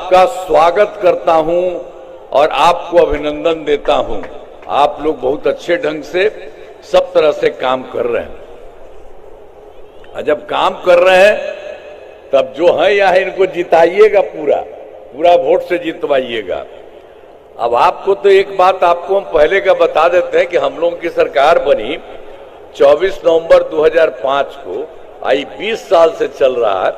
आपका स्वागत करता हूं और आपको अभिनंदन देता हूं। आप लोग बहुत अच्छे ढंग से सब तरह से काम कर रहे हैं और जब काम कर रहे हैं तब जो है या है इनको जिताइएगा, पूरा वोट से जितवाइएगा। अब आपको तो एक बात आपको हम पहले का बता देते हैं कि हम लोगों की सरकार बनी 24 नवंबर 2005 को, आई 20 साल से चल रहा है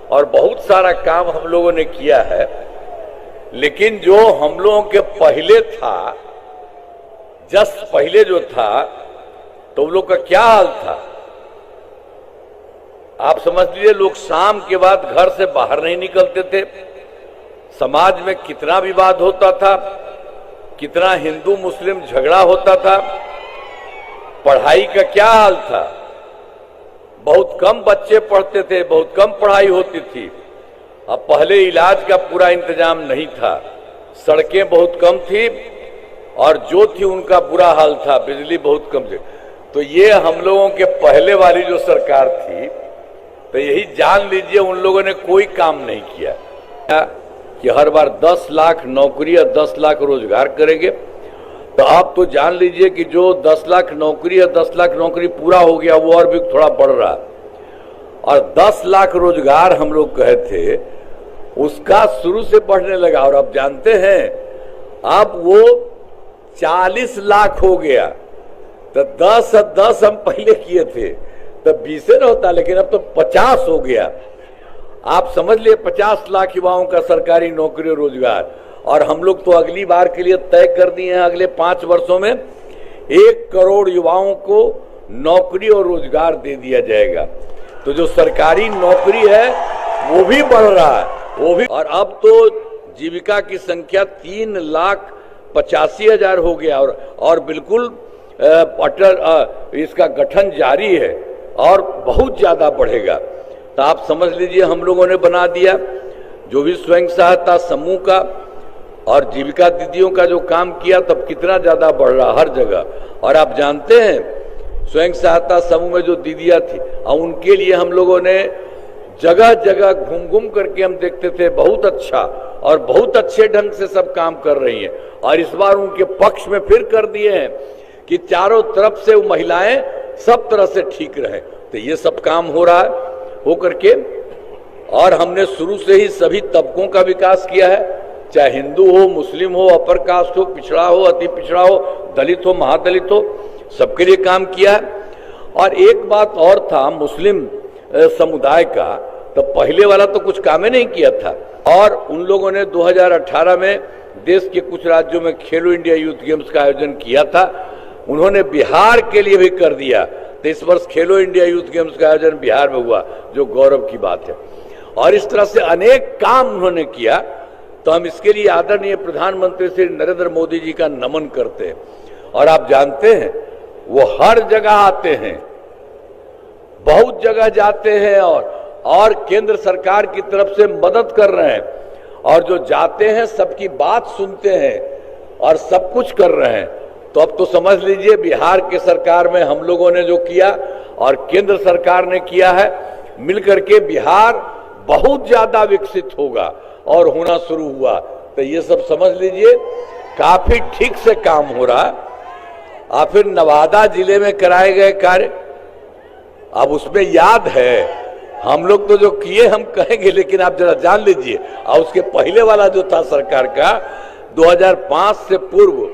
और बहुत सारा काम हम लोगों ने किया है। लेकिन जो हम लोगों के पहले था, जस्ट पहले जो था, तो उन लोग का क्या हाल था आप समझ लीजिए। लोग शाम के बाद घर से बाहर नहीं निकलते थे, समाज में कितना विवाद होता था, कितना हिंदू मुस्लिम झगड़ा होता था, पढ़ाई का क्या हाल था, बहुत कम बच्चे पढ़ते थे, बहुत कम पढ़ाई होती थी। अब पहले इलाज का पूरा इंतजाम नहीं था, सड़कें बहुत कम थी और जो थी उनका बुरा हाल था, बिजली बहुत कम थी। तो ये हम लोगों के पहले वाली जो सरकार थी, तो यही जान लीजिए उन लोगों ने कोई काम नहीं किया कि हर बार 10 लाख नौकरी या 10 लाख रोजगार करेंगे। तो आप तो जान लीजिए कि जो 10 लाख नौकरी या 10 लाख नौकरी पूरा हो गया वो और भी थोड़ा बढ़ रहा, और 10 लाख रोजगार हम लोग कहे थे उसका शुरू से बढ़ने लगा। और अब जानते हैं अब वो 40 लाख हो गया। तो 10 हम पहले किए थे तब 20 न होता, लेकिन अब तो 50 हो गया। आप समझ लिए 50 लाख युवाओं का सरकारी नौकरी और रोजगार। और हम लोग तो अगली बार के लिए तय कर दिए हैं अगले 5 वर्षों में 1 करोड़ युवाओं को नौकरी और रोजगार दे दिया जाएगा। तो जो सरकारी नौकरी है वो भी बढ़ रहा है, वो भी। और अब तो जीविका की संख्या 3,85,000 हो गया और बिल्कुल अटल इसका गठन जारी है और बहुत ज्यादा बढ़ेगा। तो आप समझ लीजिए हम लोगों ने बना दिया जो भी स्वयं सहायता समूह का और जीविका दीदियों का जो काम किया, तब कितना ज्यादा बढ़ रहा हर जगह। और आप जानते हैं स्वयं सहायता समूह में जो दीदियां थी और उनके लिए हम लोगों ने जगह जगह घूम करके हम देखते थे, बहुत अच्छा और बहुत अच्छे ढंग से सब काम कर रही हैं। और इस बार उनके पक्ष में फिर कर दिए हैं कि चारों तरफ से वो महिलाएं सब तरह से ठीक रहे। तो ये सब काम हो रहा है हो करके। और हमने शुरू से ही सभी तबकों का विकास किया है, चाहे हिंदू हो, मुस्लिम हो, अपर कास्ट हो, पिछड़ा हो, अति पिछड़ा हो, दलित हो, महादलित हो, सबके लिए काम किया है। और एक बात और था मुस्लिम समुदाय का, तो पहले वाला तो कुछ काम ही नहीं किया था। और उन लोगों ने 2018 में देश के कुछ राज्यों में खेलो इंडिया यूथ गेम्स का आयोजन किया था, उन्होंने बिहार के लिए भी कर दिया। तो इस वर्ष खेलो इंडिया यूथ गेम्स का आयोजन बिहार में हुआ, जो गौरव की बात है। और इस तरह से अनेक काम उन्होंने किया। तो हम इसके लिए आदरणीय प्रधानमंत्री श्री नरेंद्र मोदी जी का नमन करते हैं। और आप जानते हैं वो हर जगह आते हैं, बहुत जगह जाते हैं और केंद्र सरकार की तरफ से मदद कर रहे हैं। और जो जाते हैं सबकी बात सुनते हैं और सब कुछ कर रहे हैं। तो अब तो समझ लीजिए बिहार के सरकार में हम लोगों ने जो किया और केंद्र सरकार ने किया है, मिलकर के बिहार बहुत ज्यादा विकसित होगा और होना शुरू हुआ। तो ये सब समझ लीजिए काफी ठीक से काम हो रहा है। और फिर नवादा जिले में कराए गए कार्य, अब उसमें याद है हम लोग तो जो किए हम कहेंगे, लेकिन आप जरा जान लीजिए। और उसके पहले वाला जो था सरकार का 2005 से पूर्व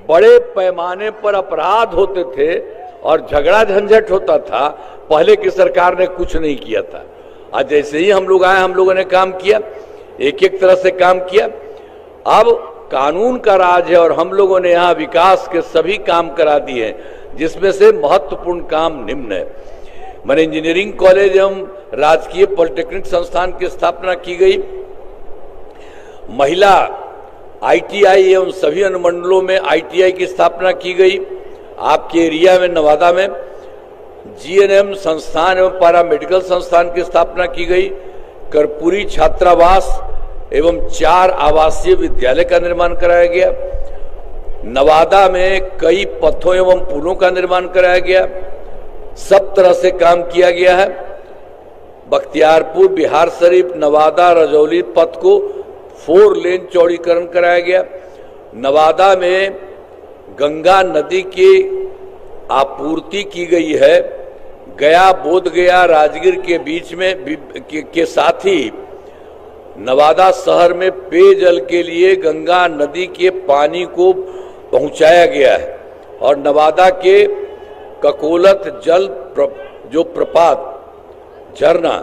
बड़े पैमाने पर अपराध होते थे और झगड़ा झंझट होता था, पहले की सरकार ने कुछ नहीं किया था। आज जैसे ही हम लोग आए, हम लोगों ने काम किया, एक एक तरह से काम किया। अब कानून का राज है और हम लोगों ने यहाँ विकास के सभी काम करा दिए हैं, जिसमें से महत्वपूर्ण काम निम्न है। मैंने इंजीनियरिंग कॉलेज एवं राजकीय पॉलिटेक्निक संस्थान की स्थापना की गई, महिला ITI एवं सभी अनुमंडलों में ITI की स्थापना की गई। आपके एरिया में नवादा में GNM संस्थान एवं पैरामेडिकल संस्थान की स्थापना की गई। कर्पूरी छात्रावास एवं 4 आवासीय विद्यालय का निर्माण कराया गया। नवादा में कई पथों एवं पुलों का निर्माण कराया गया। सब तरह से काम किया गया है। बख्तियारपुर, बिहार शरीफ, नवादा, रजौली पथ को 4 लेन चौड़ीकरण कराया गया। नवादा में गंगा नदी की आपूर्ति की गई है। गया, बोधगया, राजगीर के बीच में के साथ ही नवादा शहर में पेयजल के लिए गंगा नदी के पानी को पहुंचाया गया है और नवादा के ककोलत जल जो प्रपात झरना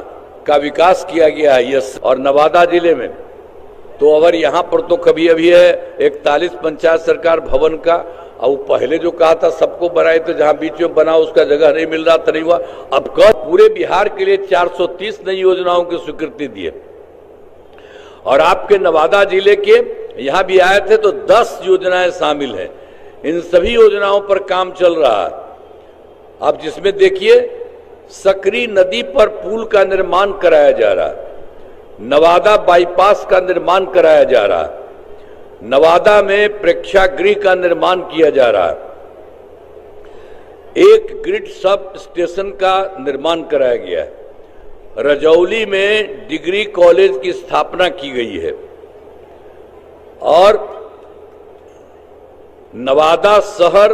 का विकास किया गया है। यस, और नवादा जिले में तो अगर यहाँ पर तो कभी अभी है 41 पंचायत सरकार भवन का, और वो पहले जो कहा था सबको बनाए, तो जहाँ बीच में बना उसका जगह नहीं मिल रहा था, नहीं हुआ। अब कल पूरे बिहार के लिए 430 नई योजनाओं की स्वीकृति दी है। और आपके नवादा जिले के यहाँ भी आए थे तो 10 योजनाएं शामिल हैं। इन सभी योजनाओं पर काम चल रहा है। अब जिसमें देखिए सकरी नदी पर पुल का निर्माण कराया जा रहा है, नवादा बाईपास का निर्माण कराया जा रहा है, नवादा में प्रेक्षागृह का निर्माण किया जा रहा है, एक ग्रिड सब स्टेशन का निर्माण कराया गया है, रजौली में डिग्री कॉलेज की स्थापना की गई है और नवादा शहर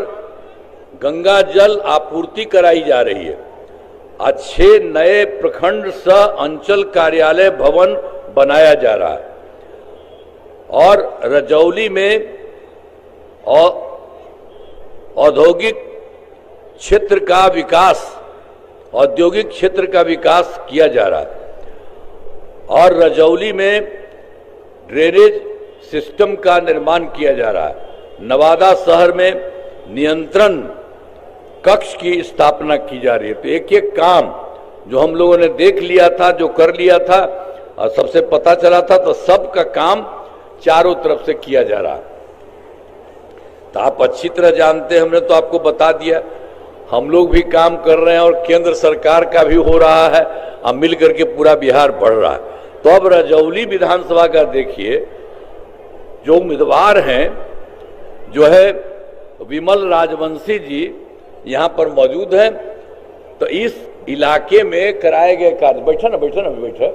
गंगा जल आपूर्ति कराई जा रही है। आज 6 नए प्रखंड सह अंचल कार्यालय भवन बनाया जा रहा है और रजौली में औद्योगिक क्षेत्र का विकास, औद्योगिक क्षेत्र का विकास किया जा रहा है और रजौली में ड्रेनेज सिस्टम का निर्माण किया जा रहा है। नवादा शहर में नियंत्रण कक्ष की स्थापना की जा रही है। तो एक एक काम जो हम लोगों ने देख लिया था, जो कर लिया था और सबसे पता चला था, तो सबका काम चारों तरफ से किया जा रहा है। तो आप अच्छी तरह जानते हैं, हमने तो आपको बता दिया, हम लोग भी काम कर रहे हैं और केंद्र सरकार का भी हो रहा है, अब मिल करके पूरा बिहार बढ़ रहा है। तो अब रजौली विधानसभा का देखिए, जो उम्मीदवार हैं, जो है विमल राजवंशी जी यहाँ पर मौजूद हैं। तो इस इलाके में कराए गए कार्य, बैठा ना बैठा,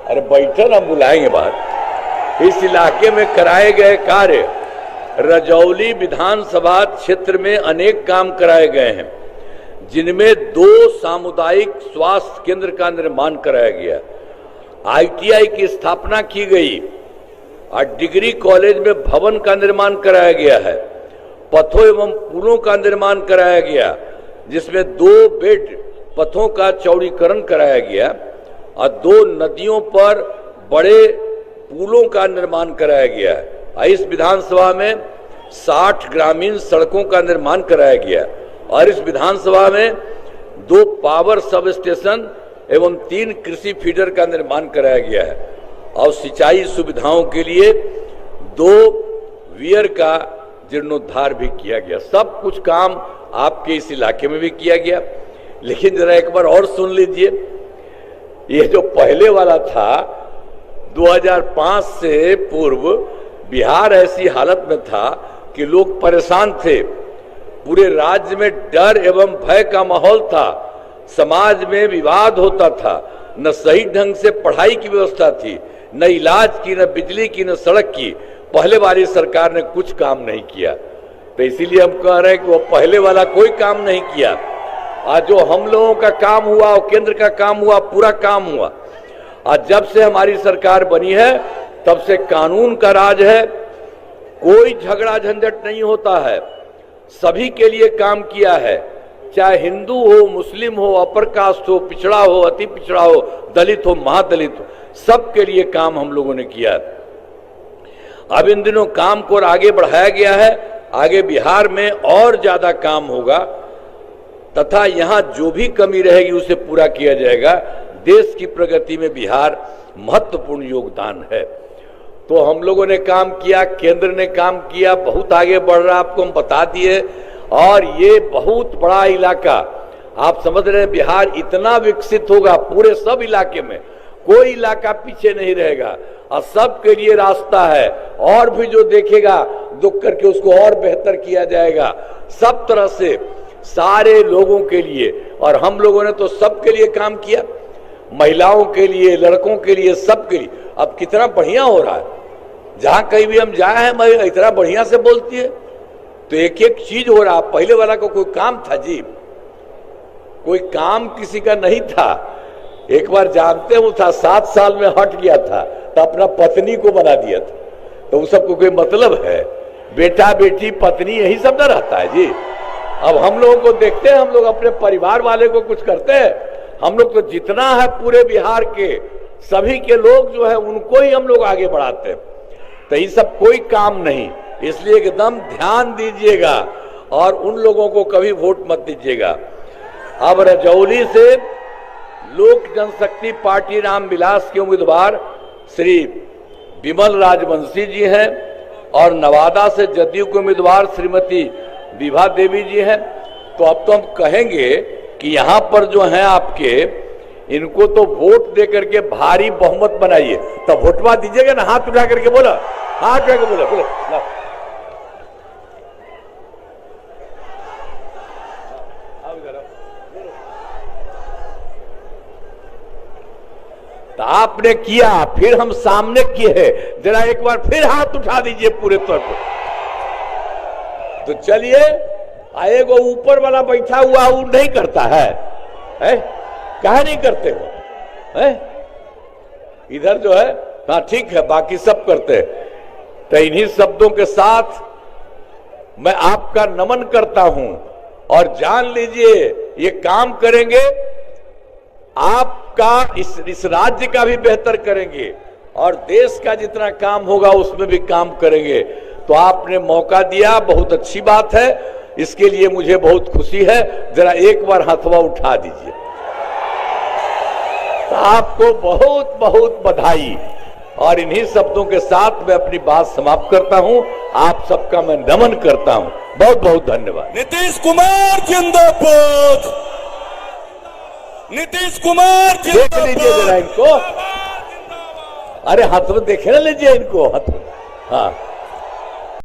अरे बैठा ना, बुलाएंगे बाहर। इस इलाके में कराए गए कार्य, रजौली विधानसभा क्षेत्र में अनेक काम कराए गए हैं, जिनमें 2 सामुदायिक स्वास्थ्य केंद्र का निर्माण कराया गया, ITI की स्थापना की गई और डिग्री कॉलेज में भवन का निर्माण कराया गया है, पथों एवं पुलों का निर्माण कराया गया, जिसमें 2 बेड पथों का चौड़ीकरण कराया गया और 2 नदियों पर बड़े पुलों का निर्माण कराया गया है। इस विधानसभा में 60 ग्रामीण सड़कों का निर्माण कराया गया और इस विधानसभा में 2 पावर सब स्टेशन एवं 3 कृषि फीडर का निर्माण कराया गया है और सिंचाई सुविधाओं के लिए 2 वियर का जीर्णोद्धार भी किया गया। सब कुछ काम आपके इस इलाके में भी किया गया। लेकिन जरा एक बार और सुन लीजिए, ये जो पहले वाला था, 2005 से पूर्व बिहार ऐसी हालत में था कि लोग परेशान थे, पूरे राज्य में डर एवं भय का माहौल था, समाज में विवाद होता था, न सही ढंग से पढ़ाई की व्यवस्था थी, न इलाज की, न बिजली की, न सड़क की। पहले वाली सरकार ने कुछ काम नहीं किया। तो इसीलिए हम कह रहे हैं कि वो पहले वाला कोई काम नहीं किया। आज जो हम लोगों का काम हुआ और केंद्र का काम हुआ, पूरा काम हुआ। आज जब से हमारी सरकार बनी है तब से कानून का राज है, कोई झगड़ा झंझट नहीं होता है, सभी के लिए काम किया है, चाहे हिंदू हो, मुस्लिम हो, अपर कास्ट हो, पिछड़ा हो, अति पिछड़ा हो, दलित हो, महादलित हो, सबके लिए काम हम लोगों ने किया है। अब इन दिनों काम को आगे बढ़ाया गया है, आगे बिहार में और ज्यादा काम होगा तथा यहाँ जो भी कमी रहेगी उसे पूरा किया जाएगा। देश की प्रगति में बिहार महत्वपूर्ण योगदान है। तो हम लोगों ने काम किया, केंद्र ने काम किया, बहुत आगे बढ़ रहा, आपको हम बता दिए। और ये बहुत बड़ा इलाका, आप समझ रहे हैं, बिहार इतना विकसित होगा, पूरे सब इलाके में कोई इलाका पीछे नहीं रहेगा और सबके लिए रास्ता है। और भी जो देखेगा दुख करके उसको और बेहतर किया जाएगा, सब तरह से सारे लोगों के लिए। और हम लोगों ने तो सबके लिए काम किया, महिलाओं के लिए, लड़कों के लिए, सबके लिए। अब कितना बढ़िया हो रहा है। जहां कहीं भी हम जाए हैं, मैं इतना बढ़िया से बोलती है। तो एक एक चीज हो रहा। पहले वाला को कोई काम था जी, कोई काम किसी का नहीं था। एक बार जानते हो था, 7 साल में हट गया था तो अपना पत्नी को बना दिया था। तो उस सबको कोई मतलब है? बेटा बेटी पत्नी यही सब ना रहता है जी। अब हम लोगों को देखते हैं, हम लोग अपने परिवार वाले को कुछ करते हैं। हम लोग तो जितना है पूरे बिहार के सभी के लोग जो है उनको ही हम लोग आगे बढ़ाते हैं। तो ये सब कोई काम नहीं, इसलिए एकदम ध्यान दीजिएगा और उन लोगों को कभी वोट मत दीजिएगा। अब रजौली से लोक जनशक्ति पार्टी रामविलास के उम्मीदवार श्री विमल राजवंशी जी हैं और नवादा से जदयू के उम्मीदवार श्रीमती विभा देवी जी हैं। तो अब तो हम कहेंगे कि यहाँ पर जो हैं आपके, इनको तो वोट दे करके भारी बहुमत बनाइए। तो वोटवा दीजिएगा ना, हाथ उठा करके बोला, हाथ उठा के बोला। तो आपने किया, फिर हम सामने किए हैं, जरा एक बार फिर हाथ उठा दीजिए पूरे तौर पर। तो चलिए, आएगो ऊपर वाला बैठा हुआ वो नहीं करता है, कहा नहीं करते हो है? इधर जो है हाँ ठीक है, बाकी सब करते हैं। तो इन्हीं शब्दों के साथ मैं आपका नमन करता हूं और जान लीजिए ये काम करेंगे, आपका इस राज्य का भी बेहतर करेंगे और देश का जितना काम होगा उसमें भी काम करेंगे। तो आपने मौका दिया, बहुत अच्छी बात है, इसके लिए मुझे बहुत खुशी है। जरा एक बार हथवा उठा दीजिए। तो आपको बहुत बहुत बधाई। और इन्हीं शब्दों के साथ मैं अपनी बात समाप्त करता हूं। आप सबका मैं नमन करता हूं। बहुत बहुत धन्यवाद। नीतीश कुमार जिंदाबाद, नीतीश कुमार देख लीजिए जरा इनको, अरे हाथ में देखे ना लीजिए इनको, हाथ में। हाँ